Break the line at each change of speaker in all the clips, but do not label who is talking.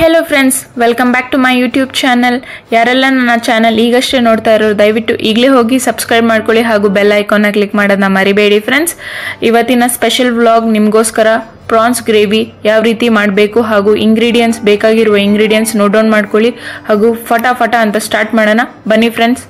hello friends, welcome back to my YouTube channel. ಯಾರೆಲ್ಲ ನನ್ನ channel ಈಗಷ್ಟೇ ನೋಡ್ತಾ ಇರೋರು ದಯವಿಟ್ಟು ಈಗಲೇ ಹೋಗಿ ಸಬ್ಸ್ಕ್ರೈಬ್ ಮಾಡ್ಕೊಳ್ಳಿ ಹಾಗೂ ಬೆಲ್ ಐಕಾನ್ ನ ಕ್ಲಿಕ್ ಮಾಡೋದನ್ನ ಮರಿಬೇಡಿ ಫ್ರೆಂಡ್ಸ್. ಇವತ್ತಿನ ಸ್ಪೆಷಲ್ ವ್ಲಾಗ್ ನಿಮಗೋಸ್ಕರ ಪ್ರಾನ್ಸ್ ಗ್ರೇವಿ ಯಾವ ರೀತಿ ಮಾಡಬೇಕು ಹಾಗೂ ಇಂಗ್ರೀಡಿಯೆಂಟ್ಸ್ ಬೇಕಾಗಿರುವ ಇಂಗ್ರೀಡಿಯೆಂಟ್ಸ್ ನೋಟ್ ಡೌನ್ ಮಾಡ್ಕೊಳ್ಳಿ ಹಾಗೂ ಫಟಾಫಟ ಅಂತ ಸ್ಟಾರ್ಟ್ ಮಾಡೋಣ ಬನ್ನಿ ಫ್ರೆಂಡ್ಸ್.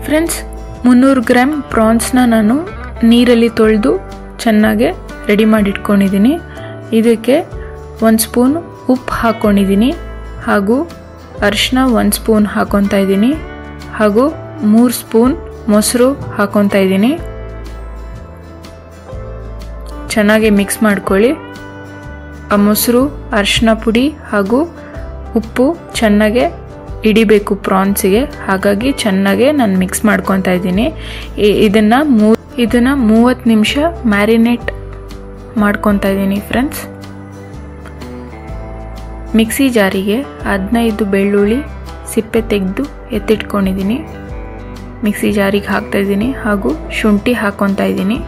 ಫ್ರೆಂಡ್ಸ್ 300 ಗ್ರಾಮ್ ಪ್ರಾನ್ಸ್ನ ನಾನು ನೀರಲ್ಲಿ ತೊಳೆದು ಚೆನ್ನಾಗಿ ರೆಡಿ ಮಾಡಿ ಇಟ್ಕೊಂಡಿದ್ದೀನಿ. ಇದಕ್ಕೆ 1 ಸ್ಪೂನ್ ಉಪ್ಪು ಹಾಕ್ಕೊಂಡಿದ್ದೀನಿ ಹಾಗೂ ಅರಿಶಿನ 1 ಸ್ಪೂನ್ ಹಾಕ್ಕೊತಾ ಇದ್ದೀನಿ ಹಾಗೂ 3 ಸ್ಪೂನ್ ಮೊಸರು ಹಾಕ್ಕೊತಾ ಇದ್ದೀನಿ. ಚೆನ್ನಾಗಿ ಮಿಕ್ಸ್ ಮಾಡ್ಕೊಳ್ಳಿ. ಆ ಮೊಸರು, ಅರಿಶಿನ ಪುಡಿ ಹಾಗೂ ಉಪ್ಪು ಚೆನ್ನಾಗಿ ಹಿಡಿಬೇಕು ಪ್ರಾನ್ಸಿಗೆ, ಹಾಗಾಗಿ ಚೆನ್ನಾಗಿ ನಾನು ಮಿಕ್ಸ್ ಮಾಡ್ಕೊತಾ ಇದ್ದೀನಿ. ಇದನ್ನ 30 ನಿಮಿಷ ಮ್ಯಾರಿನೇಟ್ ಮಾಡ್ಕೊತಾ ಇದ್ದೀನಿ ಫ್ರೆಂಡ್ಸ್. ಮಿಕ್ಸಿ ಜಾರಿಗೆ 15 ಬೆಳ್ಳುಳ್ಳಿ ಸಿಪ್ಪೆ ತೆಗೆದು ಎತ್ತಿಟ್ಕೊಂಡಿದ್ದೀನಿ. ಮಿಕ್ಸಿ ಜಾರಿಗೆ ಹಾಕ್ತಾ ಇದ್ದೀನಿ ಹಾಗೂ ಶುಂಠಿ ಹಾಕ್ಕೊತಾ ಇದ್ದೀನಿ.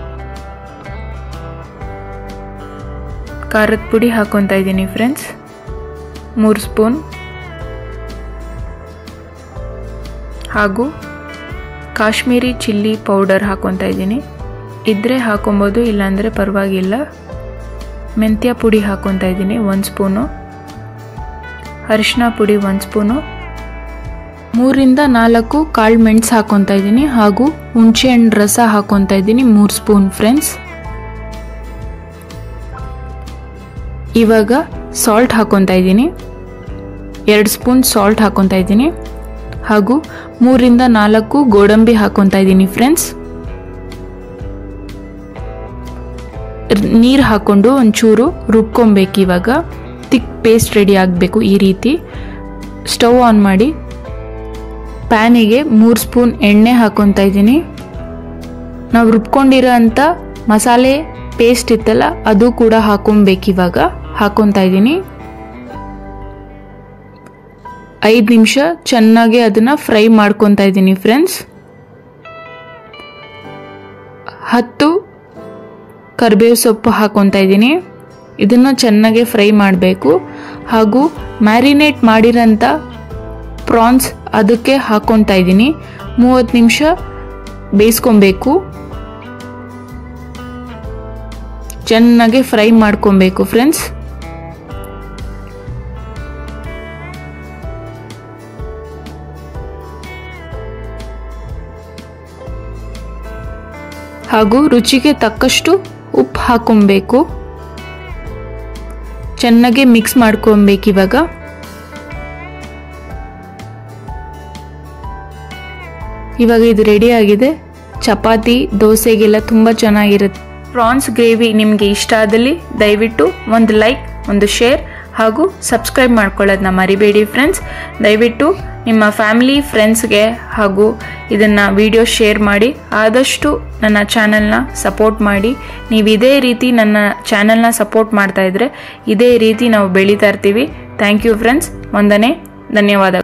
ಖಾರದ ಪುಡಿ ಹಾಕ್ಕೊತಾ ಇದ್ದೀನಿ ಫ್ರೆಂಡ್ಸ್ 3 ಸ್ಪೂನ್ ಹಾಗೂ ಕಾಶ್ಮೀರಿ ಚಿಲ್ಲಿ ಪೌಡರ್ ಹಾಕ್ಕೊತಾ ಇದ್ದೀನಿ. ಇದ್ರೆ ಹಾಕೊಬೋದು, ಇಲ್ಲಾಂದರೆ ಪರವಾಗಿಲ್ಲ. ಮೆಂತ್ಯ ಪುಡಿ ಹಾಕ್ಕೊತಾ ಇದ್ದೀನಿ 1 ಸ್ಪೂನು. ಅರಿಶಿನ ಪುಡಿ 1 ಸ್ಪೂನು. 3ರಿಂದ 4 ಕಾಳು ಮೆಣಸು ಹಾಕ್ಕೊತಾ ಇದ್ದೀನಿ ಹಾಗೂ ಹುಣಸೆ ಹಣ್ಣು ರಸ ಹಾಕ್ಕೊತಾ ಇದ್ದೀನಿ 3 ಸ್ಪೂನ್ ಫ್ರೆಂಡ್ಸ್. ಇವಾಗ ಸಾಲ್ಟ್ ಹಾಕ್ಕೊತಾ ಇದ್ದೀನಿ 2 ಸ್ಪೂನ್ ಸಾಲ್ಟ್ ಹಾಕ್ಕೊತಾ ಇದ್ದೀನಿ ಹಾಗೂ 3ರಿಂದ 4 ಗೋಡಂಬಿ ಹಾಕ್ಕೊತಾ ಇದ್ದೀನಿ ಫ್ರೆಂಡ್ಸ್. ನೀರು ಹಾಕ್ಕೊಂಡು ಒಂಚೂರು ರುಬ್ಕೊಬೇಕು. ಇವಾಗ ತಿಕ್ ಪೇಸ್ಟ್ ರೆಡಿ ಆಗಬೇಕು. ಈ ರೀತಿ ಸ್ಟವ್ ಆನ್ ಮಾಡಿ ಪ್ಯಾನಿಗೆ 3 ಸ್ಪೂನ್ ಎಣ್ಣೆ ಹಾಕ್ಕೊತಾ ಇದ್ದೀನಿ. ನಾವು ರುಬ್ಕೊಂಡಿರೋ ಅಂಥ ಮಸಾಲೆ ಪೇಸ್ಟ್ ಇತ್ತಲ್ಲ ಅದು ಕೂಡ ಹಾಕ್ಕೊಬೇಕು. ಇವಾಗ ಹಾಕ್ಕೊತಾ ಇದ್ದೀನಿ. 5 ನಿಮಿಷ ಚೆನ್ನಾಗಿ ಅದನ್ನು ಫ್ರೈ ಮಾಡ್ಕೊತಾ ಇದ್ದೀನಿ ಫ್ರೆಂಡ್ಸ್. 10 ಕರಿಬೇವು ಸೊಪ್ಪು ಹಾಕ್ಕೊತಾ ಇದ್ದೀನಿ. ಇದನ್ನು ಚೆನ್ನಾಗಿ ಫ್ರೈ ಮಾಡಬೇಕು ಹಾಗೂ ಮ್ಯಾರಿನೇಟ್ ಮಾಡಿರೋಂಥ ಪ್ರಾನ್ಸ್ ಅದಕ್ಕೆ ಹಾಕ್ಕೊತಾ ಇದ್ದೀನಿ. 30 ನಿಮಿಷ ಬೇಯಿಸ್ಕೊಬೇಕು. ಚೆನ್ನಾಗಿ ಫ್ರೈ ಮಾಡ್ಕೊಬೇಕು ಫ್ರೆಂಡ್ಸ್. ಹಾಗೂ ರುಚಿಗೆ ತಕ್ಕಷ್ಟು ಉಪ್ಪು ಹಾಕೊಬೇಕು. ಚೆನ್ನಾಗಿ ಮಿಕ್ಸ್ ಮಾಡ್ಕೊಬೇಕು. ಇವಾಗ ಇದು ರೆಡಿ ಆಗಿದೆ. ಚಪಾತಿ, ದೋಸೆಗೆಲ್ಲ ತುಂಬ ಚೆನ್ನಾಗಿರುತ್ತೆ. ಪ್ರಾನ್ಸ್ ಗ್ರೇವಿ ನಿಮಗೆ ಇಷ್ಟ ಆದಲ್ಲಿ ದಯವಿಟ್ಟು ಒಂದು ಲೈಕ್, ಒಂದು ಶೇರ್ ಹಾಗೂ ಸಬ್ಸ್ಕ್ರೈಬ್ ಮಾಡ್ಕೊಳ್ಳೋದನ್ನ ಮರಿಬೇಡಿ ಫ್ರೆಂಡ್ಸ್. ದಯವಿಟ್ಟು ನಿಮ್ಮ ಫ್ಯಾಮಿಲಿ, ಫ್ರೆಂಡ್ಸ್ಗೆ ಹಾಗೂ ಇದನ್ನು ವಿಡಿಯೋ ಶೇರ್ ಮಾಡಿ. ಆದಷ್ಟು ನನ್ನ ಚಾನಲ್ನ ಸಪೋರ್ಟ್ ಮಾಡಿ. ನೀವು ಇದೇ ರೀತಿ ನನ್ನ ಚಾನಲ್ನ ಸಪೋರ್ಟ್ ಮಾಡ್ತಾ ಇದ್ರೆ ಇದೇ ರೀತಿ ನಾವು ಬೆಳೀತಾ ಇರ್ತೀವಿ. Thank you friends. ವಂದನೆ, ಧನ್ಯವಾದ.